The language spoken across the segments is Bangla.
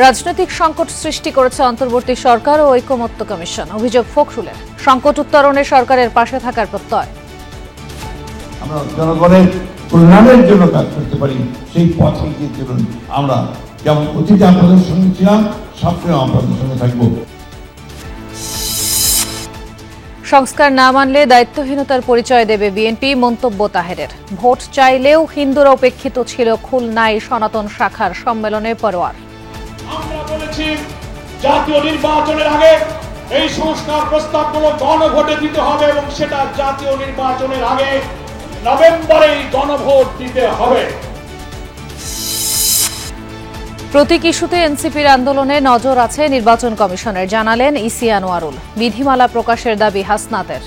রাজনৈতিক সংকট সৃষ্টি করেছে অন্তর্বর্তী সরকার ও ঐকমত্য কমিশন। অভিযোগ ফখরুলের। সংকট উত্তরণে সরকারের পাশে থাকার প্রত্যয়। আমরা জনগণের কল্যাণের জন্য কাজ করতে পারি, সেই পথে গিয়ে চলুন। আমরা যেমন অতীতে আপনাদের সঙ্গে ছিলাম, সবসময় আপনাদের সঙ্গে থাকবো। সংস্কার না মানলে দায়িত্বহীনতার পরিচয় দেবে বিএনপি, মন্তব্য তাহেরের। ভোট চাইলেও হিন্দুরা উপেক্ষিত ছিল খুলনায় সনাতন শাখার সম্মেলনে পরোয়ার। আমরা বলেছি জাতীয় নির্বাচনের আগে এই সংস্কার প্রস্তাবগুলো গণভোটে দিতে হবে এবং সেটা জাতীয় নির্বাচনের আগে নভেম্বরেই গণভোট দিতে হবে। প্রতীক ইস্যুতে এনসিপির আন্দোলনে নজর আছে নির্বাচন কমিশনের, জানালেন ইসি আনোয়ারুল। বিধিমালা প্রকাশের দাবি হাসনাতের।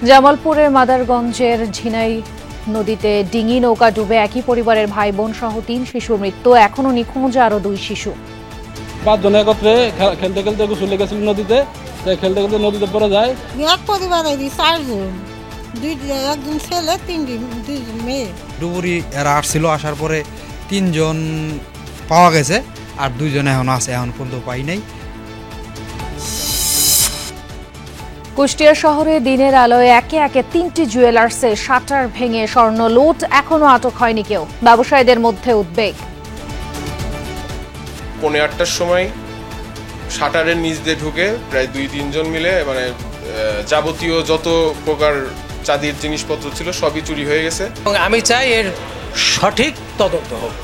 জামালপুরের মাদারগঞ্জের ঝিনাই নদীতে ডিঙি নৌকা ডুবে একই পরিবারের ভাই বোন সহ 3 শিশুর মৃত্যু। এখনো নিখোঁজ আরো 2 শিশু। 5 জন একত্রে খেলতে খেলতে গোসল লেগেছিল নদীতে, খেলতে খেলতে নদীতে পড়ে যায়। এক পরিবারে 4 জন, একজন ছেলে, 2 মেয়ে। ডুবুরি এরা আসছিল, আসার পরে 3 জন পাওয়া গেছে আর 2 জন এখন আছে, এখন পর্যন্ত পাই নাই। কুষ্টিয়া শহরে দিনের আলোয় একে একে 3টি জুয়েলার্সে শাটার ভেঙে স্বর্ণ লুট। এখনো আটক হয়নি কেউ। ব্যবসায়ীদের মধ্যে উদ্বেগ। 8:30টার সময় শাটারের নিচ দিয়ে ঢুকে প্রায় 2-3 জন মিলে যাবতীয় যত প্রকার চাঁদির জিনিসপত্র ছিল সবই চুরি হয়ে গেছে। আমি চাই এর সঠিক তদন্ত হোক।